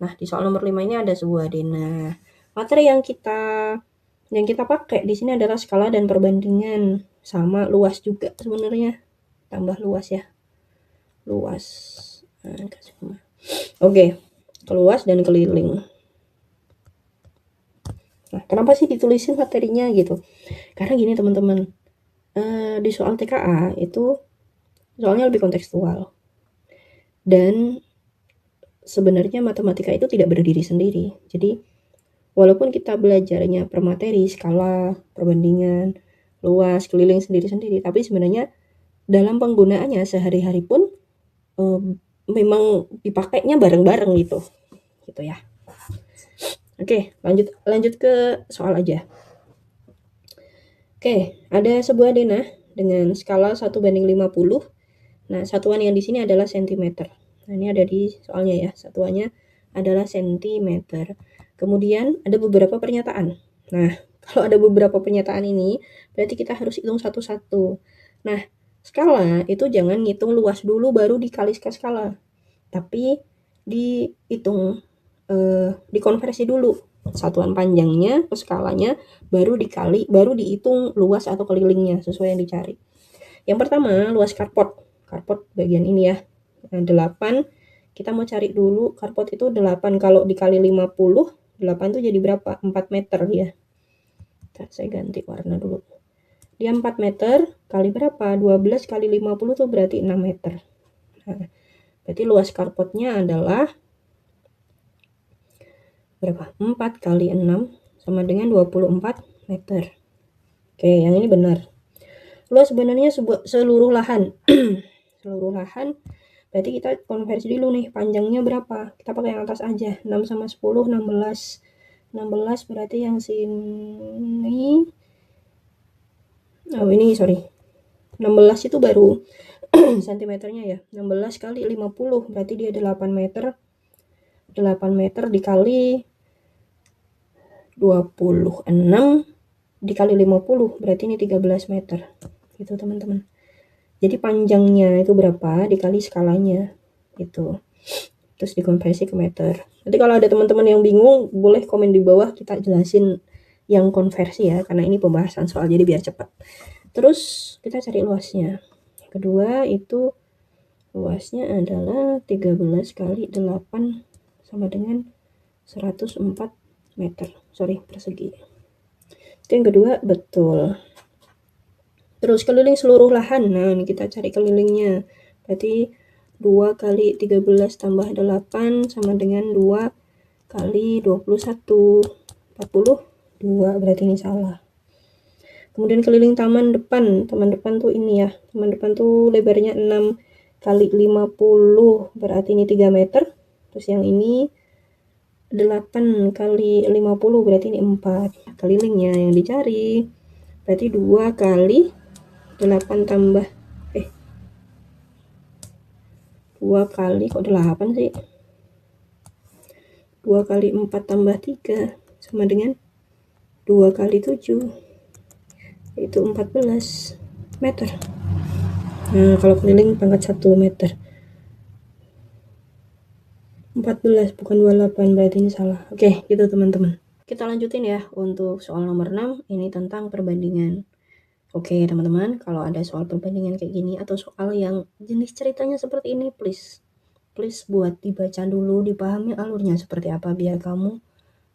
Nah, di soal nomor 5 ini ada sebuah denah. Materi yang kita pakai di sini adalah skala dan perbandingan, sama luas juga sebenarnya. Tambah luas ya. Luas. Nah, oke, luas dan keliling. Nah, kenapa sih ditulisin materinya gitu? Karena gini teman-teman, di soal TKA itu soalnya lebih kontekstual. Dan sebenarnya matematika itu tidak berdiri sendiri. Jadi walaupun kita belajarnya per materi, skala, perbandingan, luas, keliling sendiri-sendiri, tapi sebenarnya dalam penggunaannya sehari-hari pun memang dipakainya bareng-bareng gitu ya. Oke, lanjut ke soal aja. Oke, ada sebuah denah dengan skala 1:50. Nah, satuan yang di sini adalah sentimeter. Nah, ini ada di soalnya ya, satuannya adalah sentimeter. Kemudian ada beberapa pernyataan. Nah, kalau ada beberapa pernyataan ini, berarti kita harus hitung satu-satu. Nah, skala itu jangan ngitung luas dulu baru dikali ke skala. Tapi dihitung, dikonversi dulu satuan panjangnya ke skalanya, baru dihitung luas atau kelilingnya sesuai yang dicari. Yang pertama, luas karpot bagian ini ya, 8. Kita mau cari dulu karpot itu 8 kalau dikali 50, 8 itu jadi berapa? 4 meter ya. Saya ganti warna dulu. Dia 4 meter kali berapa? 12 kali 50 tuh berarti 6 meter. Nah, berarti luas karpotnya adalah berapa? 4 kali 6 sama dengan 24 meter. Oke, yang ini benar. Luas sebenarnya seluruh lahan. Seluruh lahan berarti kita konversi dulu nih, panjangnya berapa? Kita pakai yang atas aja. 6 sama 10, 16. 16 berarti yang sini, oh ini sorry, 16 itu baru sentimeternya ya. 16 kali 50 berarti dia 8 meter. 8 meter dikali 26 dikali 50 berarti ini 13 meter. Gitu teman-teman. Jadi panjangnya itu berapa dikali skalanya gitu. Terus dikonversi ke meter. Nanti kalau ada teman-teman yang bingung, boleh komen di bawah, kita jelasin yang konversi ya, karena ini pembahasan soal jadi biar cepat. Terus kita cari luasnya. Kedua itu luasnya adalah 13 kali 8 sama dengan 104 meter. Sorry, persegi. Itu yang kedua, betul. Terus keliling seluruh lahan. Nah, ini kita cari kelilingnya. Berarti 2 kali 13 tambah 8 sama dengan 2 kali 21. 42. Berarti ini salah. Kemudian keliling taman depan. Taman depan tuh ini ya. Taman depan tuh lebarnya 6 kali 50. Berarti ini 3 meter. Terus yang ini 8 kali 50. Berarti ini 4. Kelilingnya yang dicari. Berarti 2 kali 8 tambah 2 kali kok 8 sih, 2 kali 4 tambah 3 sama dengan 2 kali 7, itu 14 meter. Nah, kalau keliling pangkat 1 meter, 14 bukan 28, berarti ini salah. Oke, gitu teman-teman. Kita lanjutin ya untuk soal nomor 6, ini tentang perbandingan. Oke teman-teman, kalau ada soal perbandingan kayak gini atau soal yang jenis ceritanya seperti ini, please buat dibaca dulu, dipahami alurnya seperti apa, biar kamu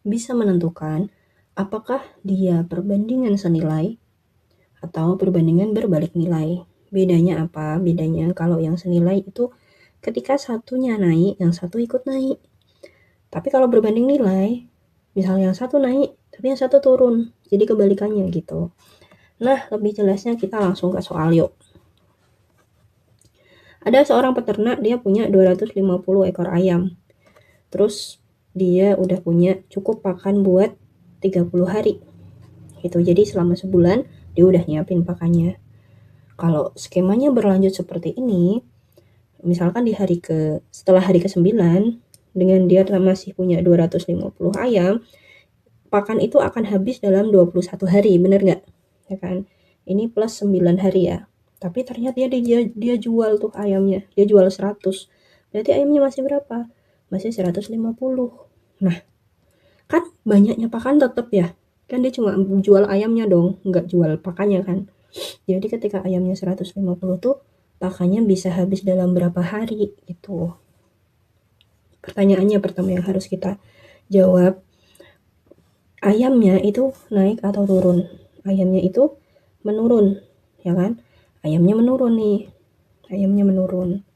bisa menentukan apakah dia perbandingan senilai atau perbandingan berbalik nilai. Bedanya apa? Bedanya kalau yang senilai itu ketika satunya naik, yang satu ikut naik. Tapi kalau berbanding nilai, misalnya yang satu naik, tapi yang satu turun. Jadi kebalikannya gitu. Nah, lebih jelasnya kita langsung ke soal yuk. Ada seorang peternak, dia punya 250 ekor ayam. Terus dia udah punya cukup pakan buat 30 hari. Gitu. Jadi selama sebulan dia udah nyiapin pakannya. Kalau skemanya berlanjut seperti ini, misalkan setelah hari ke-9 dengan dia masih punya 250 ayam, pakan itu akan habis dalam 21 hari, bener nggak? Ya kan? Ini plus 9 hari ya. Tapi ternyata dia jual tuh ayamnya, dia jual 100. Berarti ayamnya masih berapa? masih 150. Nah, kan banyaknya pakan tetap ya, kan dia cuma jual ayamnya dong, nggak jual pakannya kan. Jadi ketika ayamnya 150 tuh, pakannya bisa habis dalam berapa hari gitu. Pertanyaannya pertama yang harus kita jawab, ayamnya itu naik atau turun? Ayamnya itu menurun, ya kan? Ayamnya menurun nih, ayamnya menurun.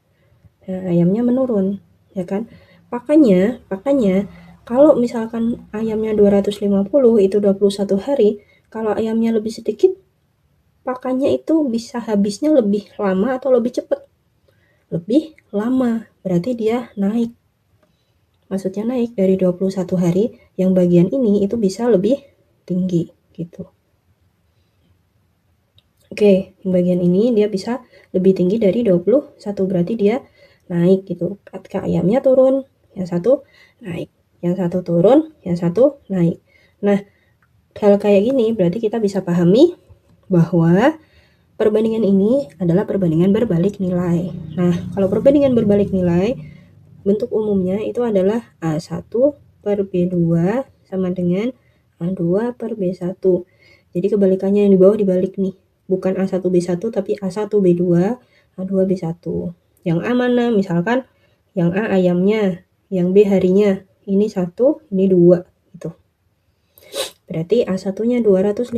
Nah, ayamnya menurun, ya kan? Pakannya kalau misalkan ayamnya 250 itu 21 hari, kalau ayamnya lebih sedikit, pakannya itu bisa habisnya lebih lama atau lebih cepat? Lebih lama, berarti dia naik. Maksudnya naik dari 21 hari, yang bagian ini itu bisa lebih tinggi gitu. Oke, yang bagian ini dia bisa lebih tinggi dari 21, berarti dia naik gitu. Ketika ayamnya turun, yang satu naik. Yang satu turun, yang satu naik. Nah, hal kayak gini berarti kita bisa pahami bahwa perbandingan ini adalah perbandingan berbalik nilai. Nah, kalau perbandingan berbalik nilai, bentuk umumnya itu adalah A1 per B2 sama dengan A2 per B1. Jadi kebalikannya yang di bawah dibalik nih. Bukan A1 B1 tapi A1 B2, A2 B1. Yang A mana? Misalkan yang A ayamnya, yang B harinya. Ini 1, ini 2 gitu. Berarti A1-nya 250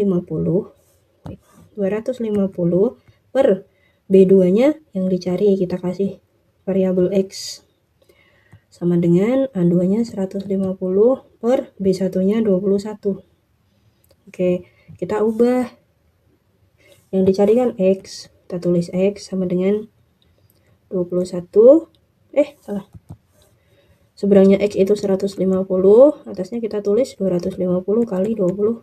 per B2-nya yang dicari, kita kasih variabel X sama dengan A2-nya 150 per B1-nya 21. Oke, kita ubah. Yang dicari kan X, kita tulis X sama dengan 21. Salah. Seberangnya X itu 150, atasnya kita tulis 250 kali 21.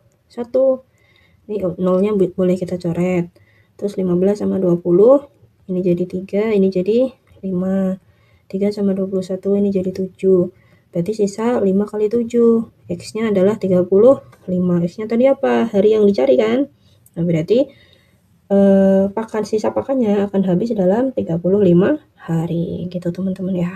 Ini nolnya boleh kita coret. Terus 15 sama 20, ini jadi 3, ini jadi 5. 3 sama 21, ini jadi 7. Berarti sisa 5 kali 7. X-nya adalah 35. X-nya tadi apa? Hari yang dicari kan? Nah, berarti sisa pakannya akan habis dalam 35 hari. Gitu teman-teman ya.